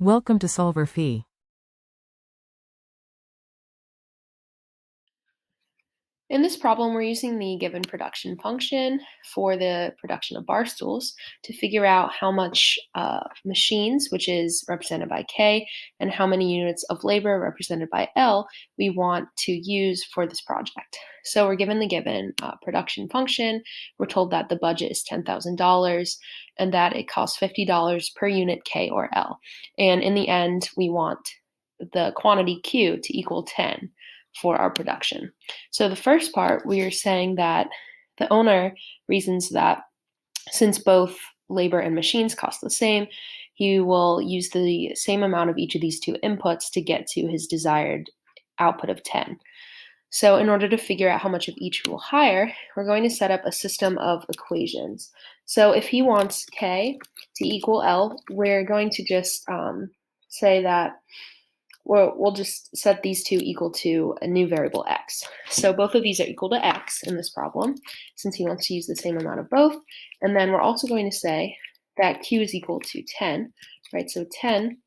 Welcome to solverfy. In this problem, we're using the given production function for the production of bar stools to figure out how much machines, which is represented by K, and how many units of labor, represented by L, we want to use for this project. So we're given the given production function. We're told that the budget is $10,000 and that it costs $50 per unit K or L. And in the end, we want the quantity Q to equal 10 for our production. So the first part, we are saying that the owner reasons that since both labor and machines cost the same, he will use the same amount of each of these two inputs to get to his desired output of 10. So in order to figure out how much of each we'll hire, we're going to set up a system of equations. So if he wants K to equal L, we're going to just say that we'll just set these two equal to a new variable x. So both of these are equal to x in this problem, since he wants to use the same amount of both. And then we're also going to say that q is equal to 10, right? So 10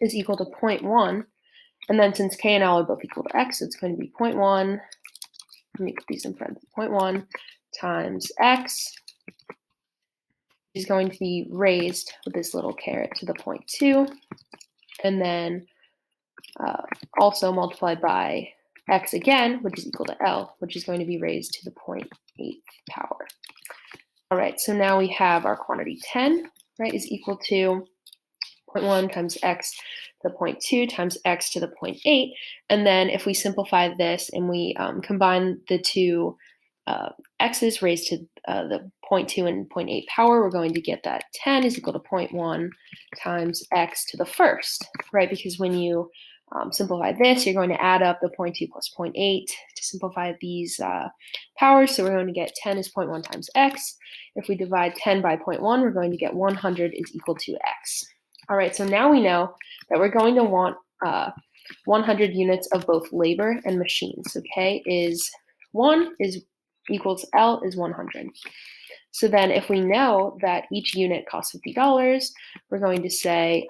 is equal to 0.1. And then since k and l are both equal to x, it's going to be 0.1. Let me put these in parentheses. 0.1 times x is going to be raised with this little caret to the 0.2. And then also multiplied by x again, which is equal to L, which is going to be raised to the 0.8 power. All right, so now we have our quantity 10, right, is equal to 0.1 times x to the 0.2 times x to the 0.8. And then if we simplify this and we combine the two x's raised to the 0.2 and 0.8 power, we're going to get that 10 is equal to 0.1 times x to the first, right? Because when you simplify this, you're going to add up the 0.2 plus 0.8 to simplify these powers. So we're going to get 10 is 0.1 times x. If we divide 10 by 0.1, we're going to get 100 is equal to x. All right, so now we know that we're going to want 100 units of both labor and machines. So K is 1 is equals L is 100. So then if we know that each unit costs $50, we're going to say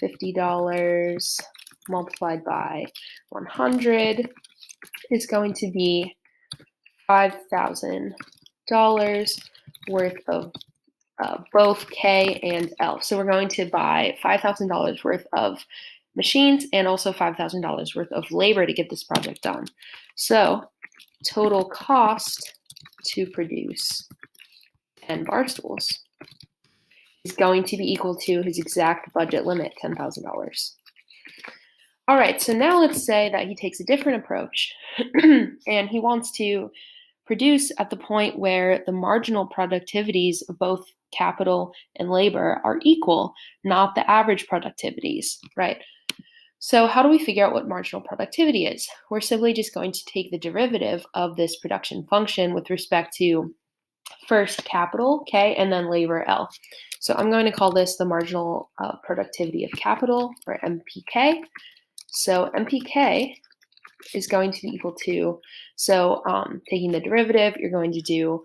$50 multiplied by 100 is going to be $5,000 worth of both K and L. So we're going to buy $5,000 worth of machines and also $5,000 worth of labor to get this project done. So total cost to produce 10 bar stools is going to be equal to his exact budget limit, $10,000. All right, so now let's say that he takes a different approach and he wants to produce at the point where the marginal productivities of both capital and labor are equal, not the average productivities, right? So how do we figure out what marginal productivity is? We're simply just going to take the derivative of this production function with respect to first capital, K, and then labor, L. So I'm going to call this the marginal productivity of capital, or MPK. So MPK is going to be equal to, so taking the derivative, you're going to do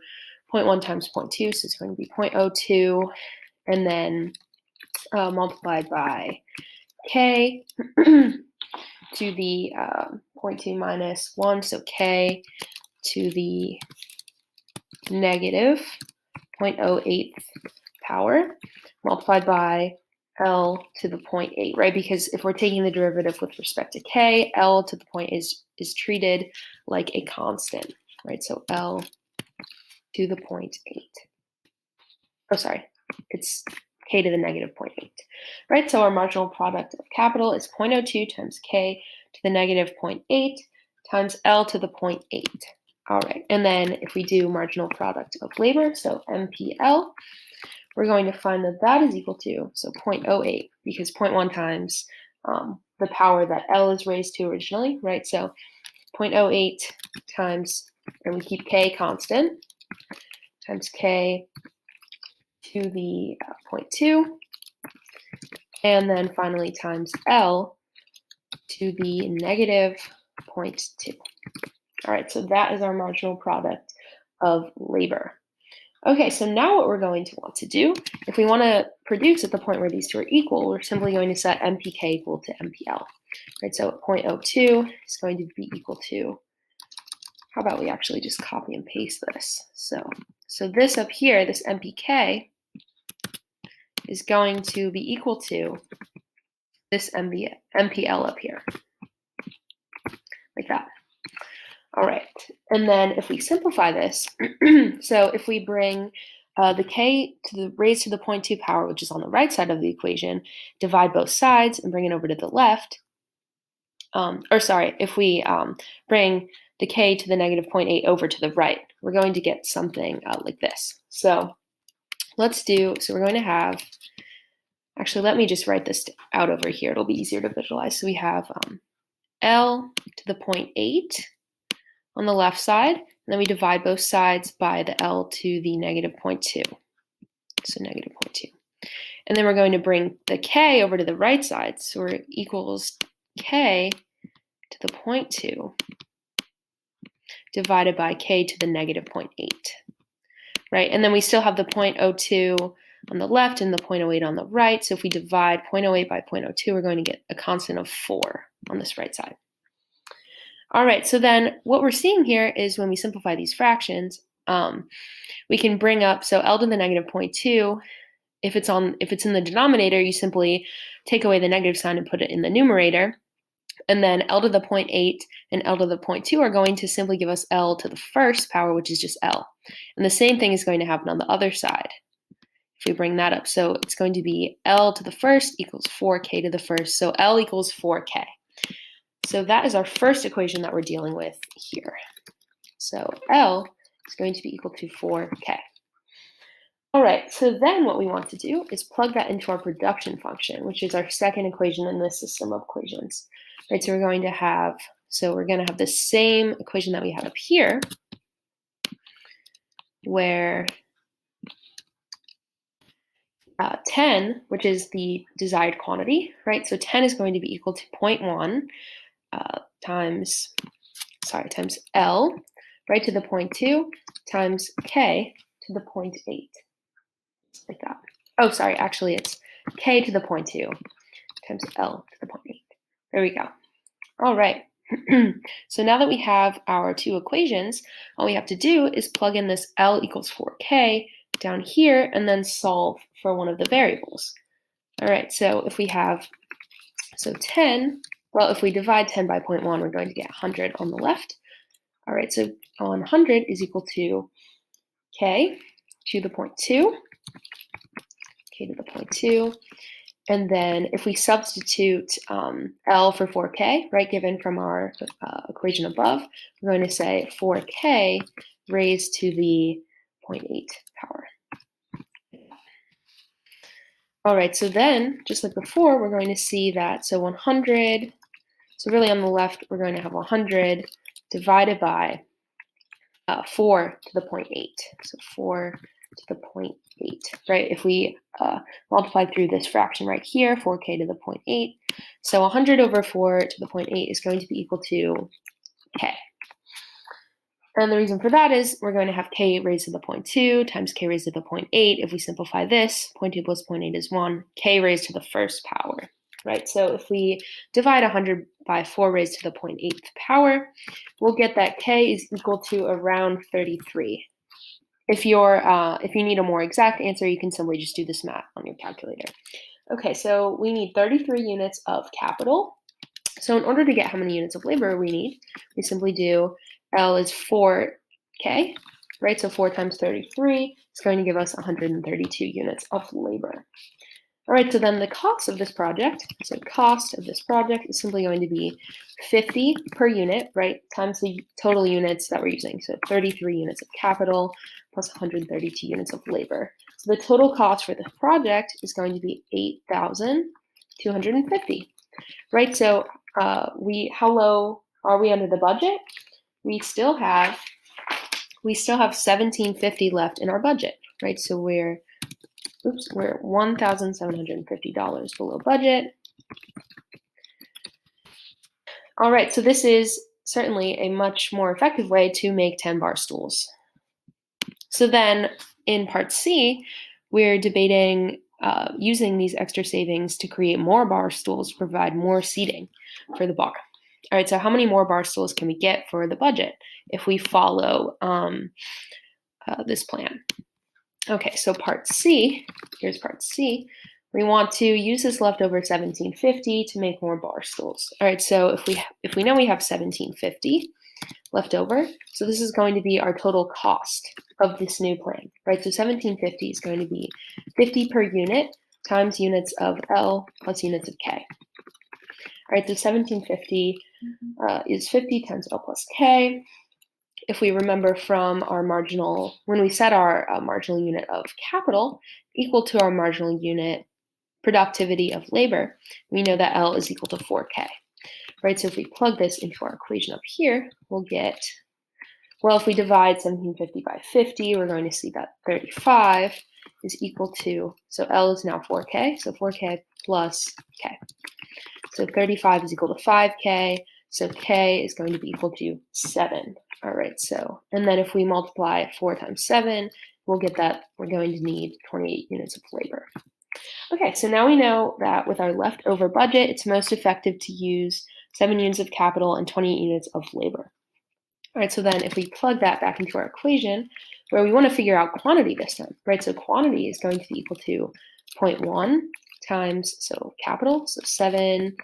0.1 times 0.2, so it's going to be 0.02, and then multiplied by K to the 0.2 minus 1, so K to the negative 0.08 power, multiplied by L to the 0.8, right? Because if we're taking the derivative with respect to K, L to the point is treated like a constant, right? So L to the 0.8. Oh, sorry, it's K to the negative 0.8, right? So our marginal product of capital is 0.02 times K to the negative 0.8 times L to the 0.8. All right, and then if we do marginal product of labor, so MPL, we're going to find that that is equal to, so 0.08, because 0.1 times the power that L is raised to originally, right? So 0.08 times, and we keep K constant, times K to the 0.2, and then finally times L to the negative 0.2. All right, so that is our marginal product of labor. Okay, so now what we're going to want to do, if we want to produce at the point where these two are equal, we're simply going to set MPK equal to MPL. Right, so 0.02 is going to be equal to, how about we actually just copy and paste this? So this up here, this MPK, is going to be equal to this MPL up here, like that. All right, and then if we simplify this, so if we bring the k to the raised to the 0.2 power, which is on the right side of the equation, divide both sides and bring it over to the left, if we bring the k to the negative 0.8 over to the right, we're going to get something like this. So we're going to have, actually, let me just write this out over here. It'll be easier to visualize. So we have L to the 0.8 on the left side, and then we divide both sides by the L to the negative 0.2. So negative 0.2. And then we're going to bring the K over to the right side. So it equals K to the 0.2 divided by K to the negative 0.8. Right? And then we still have the 0.02 on the left and the 0.08 on the right. So if we divide 0.08 by 0.02, we're going to get a constant of 4 on this right side. All right, so then what we're seeing here is when we simplify these fractions, we can bring up, so L to the negative 0.2, if it's in the denominator, you simply take away the negative sign and put it in the numerator. And then L to the 0.8 and L to the 0.2 are going to simply give us L to the first power, which is just L. And the same thing is going to happen on the other side if we bring that up. So it's going to be L to the first equals 4K to the first. So L equals 4K. So that is our first equation that we're dealing with here. So L is going to be equal to 4K. All right, so then what we want to do is plug that into our production function, which is our second equation in this system of equations. Right, so we're going to have the same equation that we have up here, where 10, which is the desired quantity, right? So 10 is going to be equal to 0.1 times L, right, to the 0.2 times K to the 0.8, like that. Oh, sorry, actually it's K to the 0.2 times L to the 0.8. There we go. All right. So now that we have our two equations, all we have to do is plug in this L equals 4K down here and then solve for one of the variables. All right, so if we have, 10, well, if we divide 10 by 0.1, we're going to get 100 on the left. All right, so 100 is equal to K to the 0.2, K to the 0.2. And then if we substitute L for 4K, right, given from our equation above, we're going to say 4K raised to the 0.8 power. All right, so then, just like before, we're going to see that, 100, so really on the left, we're going to have 100 divided by 4 to the 0.8. So 4 to the 0.8, right? If we multiply through this fraction right here, 4K to the 0.8, so 100 over 4 to the 0.8 is going to be equal to K. And the reason for that is we're going to have K raised to the 0.2 times K raised to the 0.8. If we simplify this, 0.2 plus 0.8 is 1, K raised to the first power, right? So if we divide 100 by 4 raised to the 0.8th power, we'll get that K is equal to around 33. If you need a more exact answer, you can simply just do this math on your calculator. Okay, so we need 33 units of capital. So in order to get how many units of labor we need, we simply do L is 4K, right? So 4 times 33 is going to give us 132 units of labor. All right, so then the cost of this project, is simply going to be 50 per unit, right, times the total units that we're using. So 33 units of capital plus 132 units of labor. So the total cost for this project is going to be 8,250, right? So how low are we under the budget? We still have $1,750 left in our budget, right? So we're $1,750 below budget. All right, so this is certainly a much more effective way to make 10 bar stools. So then in part C, we're debating using these extra savings to create more bar stools to provide more seating for the bar. All right, so how many more bar stools can we get for the budget if we follow this plan? Okay, so part C, here's part C. We want to use this leftover 1750 to make more bar stools. All right, so if we know we have 1750 left over, so this is going to be our total cost of this new plan, right? So 1750 is going to be 50 per unit times units of L plus units of K. All right, so 1750 is 50 times L plus K. If we remember from our marginal, when we set our marginal unit of capital equal to our marginal unit productivity of labor, we know that L is equal to 4K, right? So if we plug this into our equation up here, we'll get, well, if we divide 1750 by 50, we're going to see that 35 is equal to, so L is now 4K, so 4K plus K. So 35 is equal to 5K, so K is going to be equal to 7. All right, so, and then if we multiply 4 times 7, we'll get that we're going to need 28 units of labor. Okay, so now we know that with our leftover budget, it's most effective to use 7 units of capital and 28 units of labor. All right, so then if we plug that back into our equation, where we want to figure out quantity this time, right? So quantity is going to be equal to 0.1 times, so capital, so 7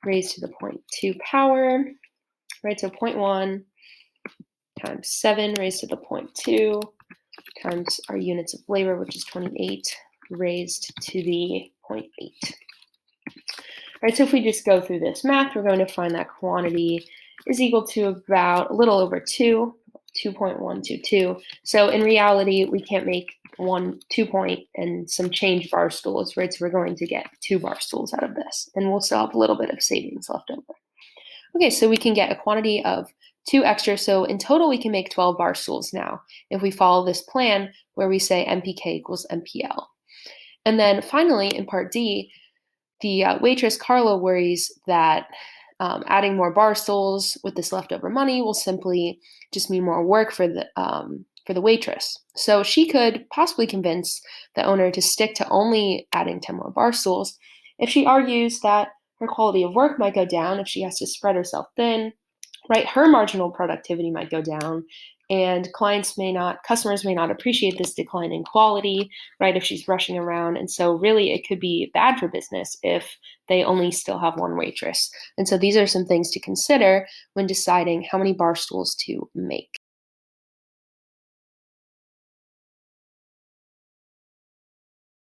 raised to the 0.2 power, right? So 0.1 times 7 raised to the 0.2 times our units of labor, which is 28, raised to the 0.8. All right, so if we just go through this math, we're going to find that quantity is equal to about a little over 2.122. So in reality, we can't make 2 point and some change bar stools, right? So we're going to get 2 bar stools out of this, and we'll still have a little bit of savings left over. Okay, so we can get a quantity of 2 extra. So in total, we can make 12 bar stools now if we follow this plan where we say MPK equals MPL. And then finally, in part D, the waitress Carla worries that adding more bar stools with this leftover money will simply just mean more work for the waitress. So she could possibly convince the owner to stick to only adding 10 more bar stools if she argues that her quality of work might go down if she has to spread herself thin, right? Her marginal productivity might go down, and customers may not appreciate this decline in quality, right? If she's rushing around. And so really it could be bad for business if they only still have one waitress. And so these are some things to consider when deciding how many bar stools to make.